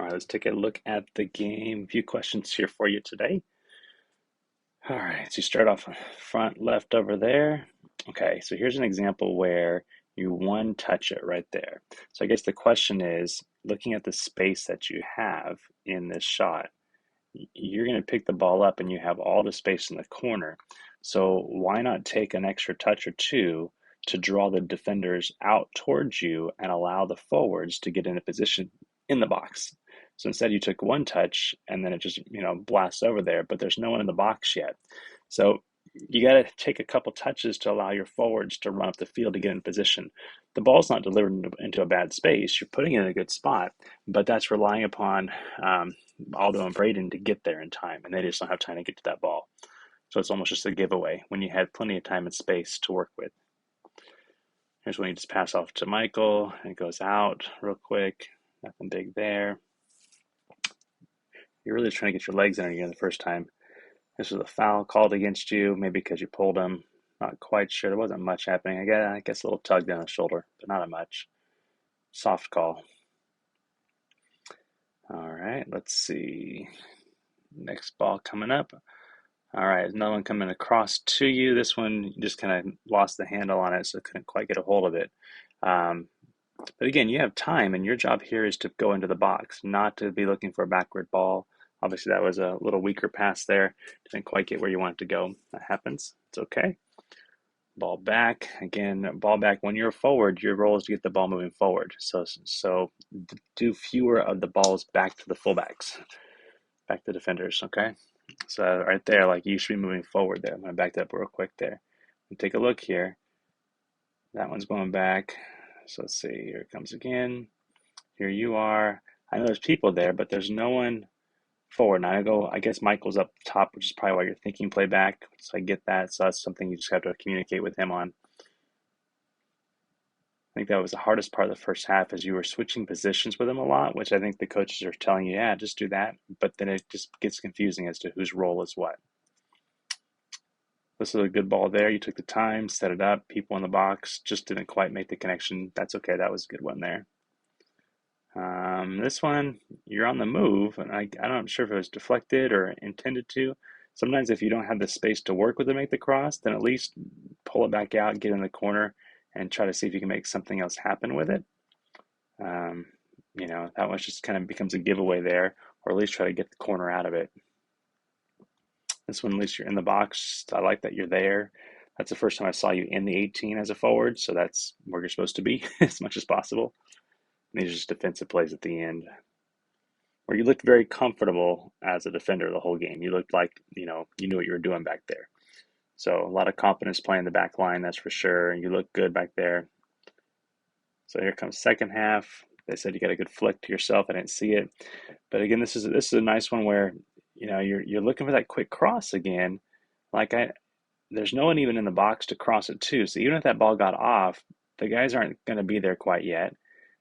right, let's take a look at the game. A few questions here for you today. All right, so you start off front left over there. Okay, so here's an example where you one touch it right there. So I guess the question is, looking at the space that you have in this shot, you're going to pick the ball up and you have all the space in the corner. So why not take an extra touch or two to draw the defenders out towards you and allow the forwards to get in a position in the box? So instead you took one touch and then it just, blasts over there, but there's no one in the box yet. So you got to take a couple touches to allow your forwards to run up the field to get in position. The ball's not delivered into a bad space. You're putting it in a good spot, but that's relying upon Aldo and Braden to get there in time, and they just don't have time to get to that ball. So it's almost just a giveaway when you had plenty of time and space to work with. Here's when you just pass off to Michael, and it goes out real quick. Nothing big there. You're really trying to get your legs under you the first time. This was a foul called against you, maybe because you pulled him. Not quite sure. There wasn't much happening. I guess a little tug down the shoulder, but not a much. Soft call. All right, let's see. Next ball coming up. All right, another one coming across to you. This one, you just kind of lost the handle on it, so couldn't quite get a hold of it. But again, you have time, and your job here is to go into the box, not to be looking for a backward ball. Obviously, that was a little weaker pass there. Didn't quite get where you want it to go. That happens. It's okay. Ball back. Again, ball back. When you're forward, your role is to get the ball moving forward. So do fewer of the balls back to the fullbacks, back to defenders, okay? So right there, like you should be moving forward there. I'm going to back that up real quick there. And take a look here. That one's going back. So let's see, here it comes again. Here you are. I know there's people there, but there's no one forward. Now I guess Michael's up top, which is probably why you're thinking play back. So I get that. So that's something you just have to communicate with him on. I think that was the hardest part of the first half is you were switching positions with him a lot, which I think the coaches are telling you, yeah, just do that. But then it just gets confusing as to whose role is what. This is a good ball there. You took the time, set it up. People in the box just didn't quite make the connection. That's okay. That was a good one there. This one, you're on the move, and I'm not sure if it was deflected or intended to. Sometimes if you don't have the space to work with to make the cross, then at least pull it back out, get in the corner, and try to see if you can make something else happen with it. Um, that one just kind of becomes a giveaway there, or at least try to get the corner out of it. This one, at least you're in the box. I like that you're there. That's the first time I saw you in the 18 as a forward, so that's where you're supposed to be as much as possible. And these are just defensive plays at the end where you looked very comfortable as a defender the whole game. You looked like, you knew what you were doing back there. So a lot of confidence playing the back line, that's for sure. You look good back there. So here comes second half. They said you got a good flick to yourself. I didn't see it. But again, this is a nice one where, you're looking for that quick cross again. There's no one even in the box to cross it to. So even if that ball got off, the guys aren't going to be there quite yet.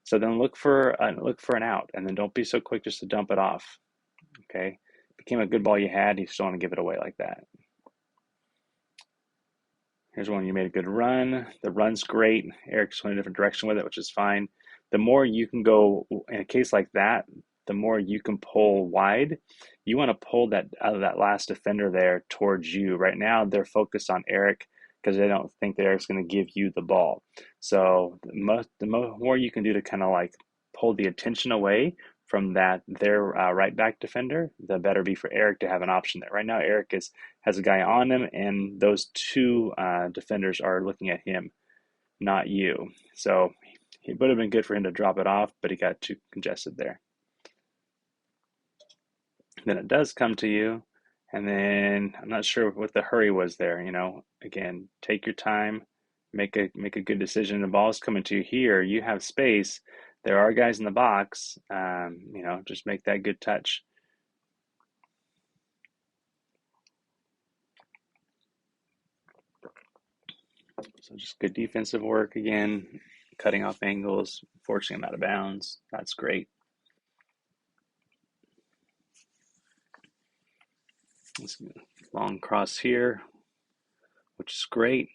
So then look for an out, and then don't be so quick just to dump it off. Okay, became a good ball you had. You still want to give it away like that. Here's one you made a good run. The run's great. Eric's went a different direction with it, which is fine. The more you can go in a case like that, the more you can pull wide. You want to pull that out of that last defender there towards you. Right now, they're focused on Eric because they don't think that Eric's going to give you the ball. So the more you can do to kind of like pull the attention away from their right back defender, the better be for Eric to have an option there. Right now, Eric has a guy on him, and those two defenders are looking at him, not you. So it would have been good for him to drop it off, but he got too congested there. Then it does come to you, and then I'm not sure what the hurry was there. Again, take your time, make a good decision. The ball's coming to you here. You have space. There are guys in the box. Just make that good touch. So just good defensive work again, cutting off angles, forcing them out of bounds. That's great. Long cross here, which is great.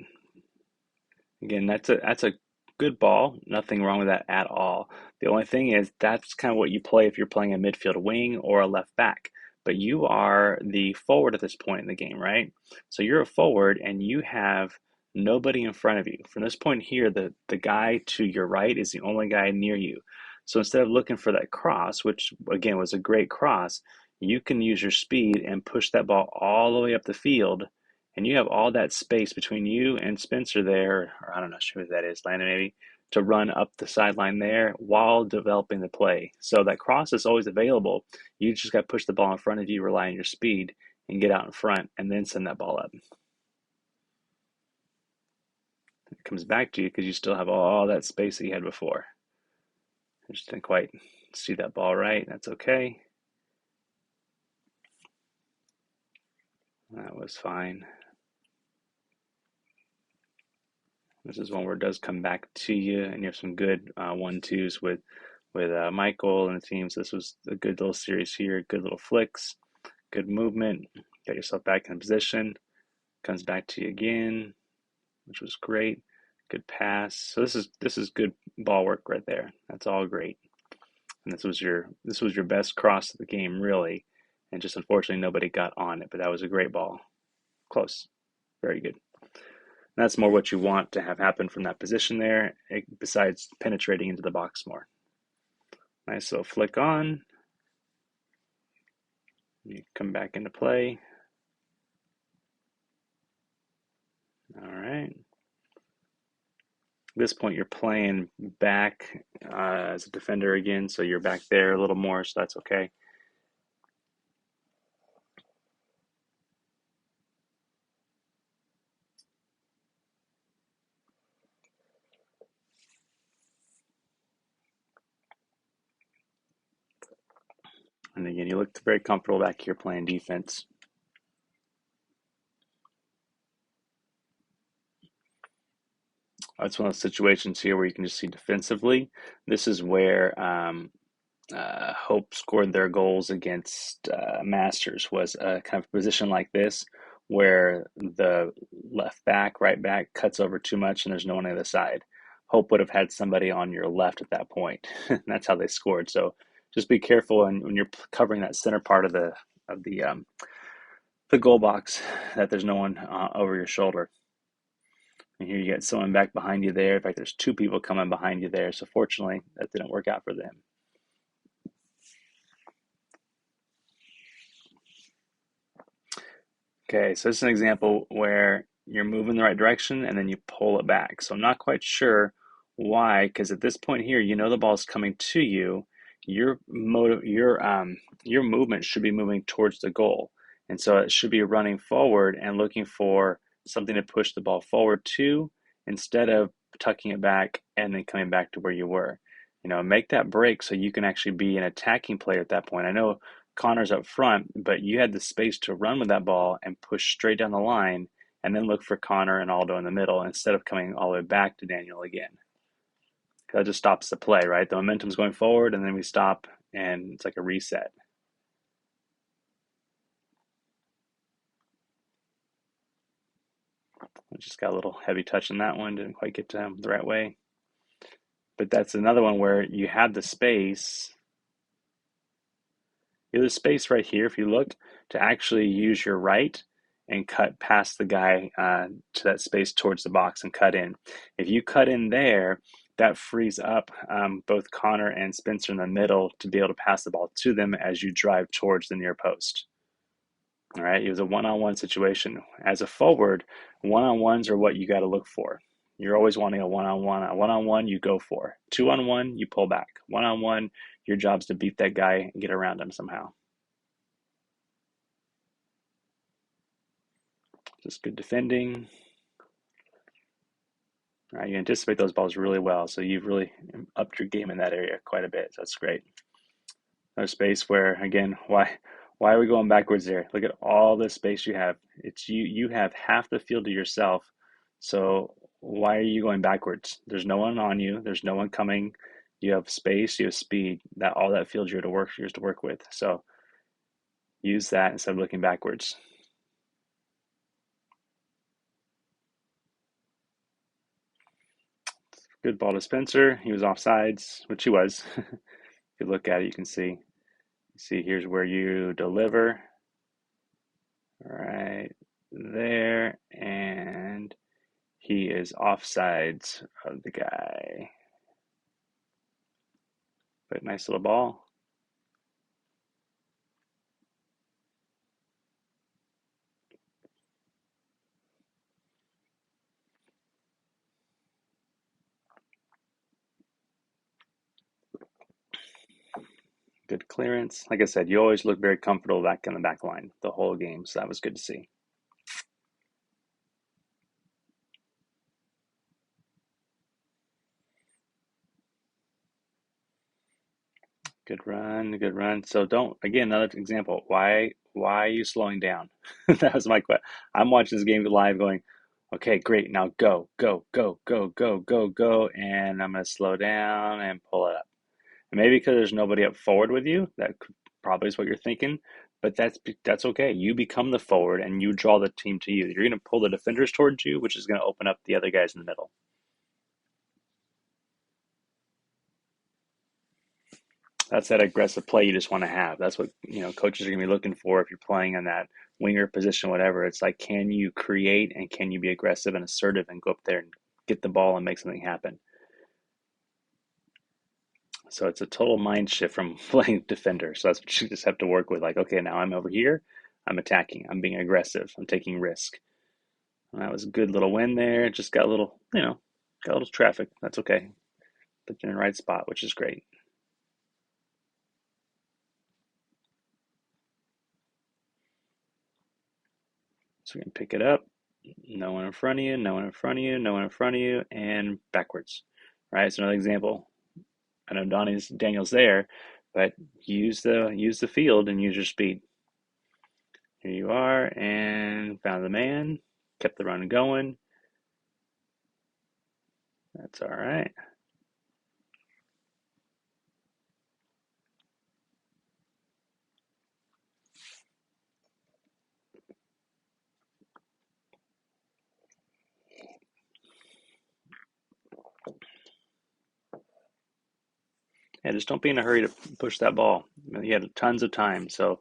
Again, that's a good ball. Nothing wrong with that at all. The only thing is that's kind of what you play if you're playing a midfield wing or a left back. But you are the forward at this point in the game, right? So you're a forward and you have nobody in front of you. From this point here, the guy to your right is the only guy near you. So instead of looking for that cross, which again was a great cross, you can use your speed and push that ball all the way up the field, and you have all that space between you and Spencer there, or I don't know who that is, Landon maybe, to run up the sideline there while developing the play. So that cross is always available. You just got to push the ball in front of you, rely on your speed, and get out in front, and then send that ball up. It comes back to you because you still have all that space that you had before. I just didn't quite see that ball right. That's okay. That was fine. This is one where it does come back to you, and you have some good 1-2s with Michael and the teams. This was a good little series here. Good little flicks, good movement. Got yourself back in position. Comes back to you again, which was great. Good pass. So this is good ball work right there. That's all great. And this was your best cross of the game, really. And just unfortunately nobody got on it, but that was a great ball. Close. Very good. And that's more what you want to have happen from that position there, besides penetrating into the box more. Nice little flick on. You come back into play. All right. At this point, you're playing back as a defender again, so you're back there a little more, so that's okay. And again, you look very comfortable back here playing defense. It's one of those situations here where you can just see defensively. This is where Hope scored their goals against Masters, was a kind of position like this where the left back, right back cuts over too much and there's no one on the other side. Hope would have had somebody on your left at that point. That's how they scored. So just be careful when you're covering that center part of the goal box that there's no one over your shoulder. And here you get someone back behind you there. In fact, there's two people coming behind you there. So fortunately, that didn't work out for them. Okay, so this is an example where you're moving the right direction and then you pull it back. So I'm not quite sure why, because at this point here, you know the ball's coming to you. Your movement should be moving towards the goal, and so it should be running forward and looking for something to push the ball forward to, instead of tucking it back and then coming back to where you were. Make that break so you can actually be an attacking player at that point. I know Connor's up front, but you had the space to run with that ball and push straight down the line and then look for Connor and Aldo in the middle instead of coming all the way back to Daniel again. That just stops the play, right? The momentum's going forward and then we stop and it's like a reset. I just got a little heavy touch on that one, didn't quite get to him the right way. But that's another one where you have the space. You have the space right here, if you look, to actually use your right and cut past the guy to that space towards the box and cut in. If you cut in there, that frees up both Connor and Spencer in the middle to be able to pass the ball to them as you drive towards the near post. All right, it was a one-on-one situation. As a forward, one-on-ones are what you got to look for. You're always wanting a one-on-one. A one-on-one, you go for. Two-on-one, you pull back. One-on-one, your job's to beat that guy and get around him somehow. Just good defending. All right, you anticipate those balls really well, so you've really upped your game in that area quite a bit. So that's great. Another space where, again, why are we going backwards there? Look at all the space you have. It's you have half the field to yourself. So why are you going backwards? There's no one on you. There's no one coming. You have space. You have speed. That all that field you're yours to work with. So use that instead of looking backwards. Good ball to Spencer. He was offsides, which he was. If you look at it, you can see. See, here's where you deliver. Right there. And he is offsides of the guy. But nice little ball. Good clearance. Like I said, you always look very comfortable back in the back line the whole game, so that was good to see. Good run, good run. So don't, again, another example. Why are you slowing down? That was my question. I'm watching this game live going, okay, great. Now go, go, go, go, go, go, go. And I'm going to slow down and pull it up. And maybe because there's nobody up forward with you, probably is what you're thinking. But that's okay. You become the forward and you draw the team to you. You're going to pull the defenders towards you, which is going to open up the other guys in the middle. That's that aggressive play you just want to have. That's what, coaches are going to be looking for if you're playing in that winger position, whatever. It's like, can you create and can you be aggressive and assertive and go up there and get the ball and make something happen? So it's a total mind shift from playing defender. So that's what you just have to work with. Like, okay, now I'm over here. I'm attacking. I'm being aggressive. I'm taking risk. And that was a good little win there. Just got a little, got a little traffic. That's okay. But you're in the right spot, which is great. So we can pick it up. No one in front of you, no one in front of you, no one in front of you, and backwards. Right? So another example. I know Daniel's there, but use the field and use your speed. Here you are, and found the man. Kept the run going. That's all right. Yeah, just don't be in a hurry to push that ball. You had tons of time, so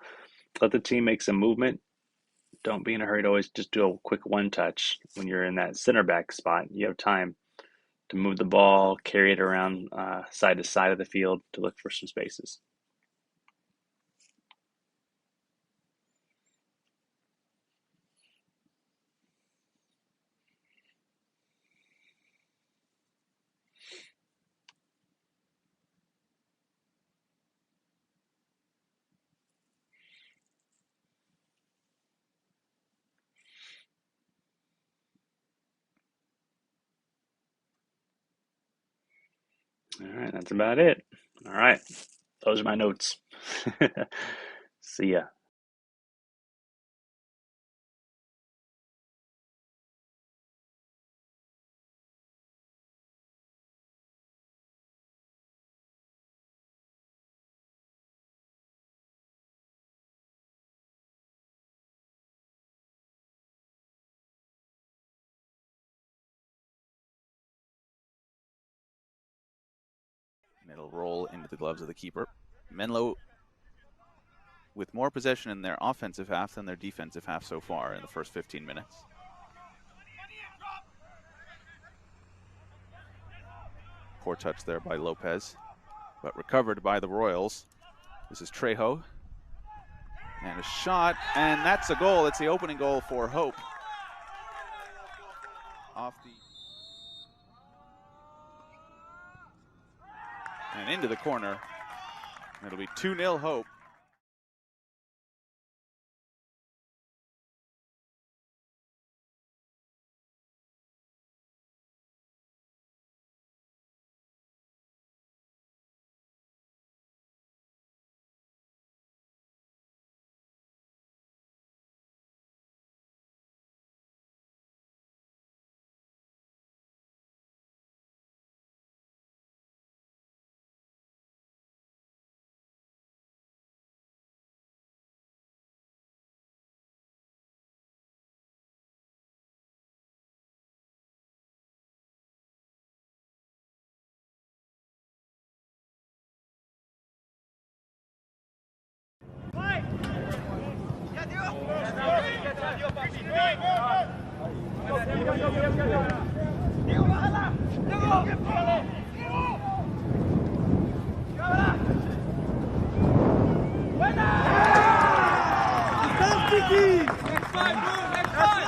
let the team make some movement. Don't be in a hurry to always just do a quick one touch. When you're in that center back spot, you have time to move the ball, carry it around side to side of the field to look for some spaces. All right, that's about it. All right, those are my notes. See ya. And it'll roll into the gloves of the keeper. Menlo with more possession in their offensive half than their defensive half so far in the first 15 minutes. Poor touch there by Lopez, but recovered by the Royals. This is Trejo. And a shot, and that's a goal. It's the opening goal for Hope. Off the... And into the corner. It'll be 2-0 Hope. Next 5, move, next 5.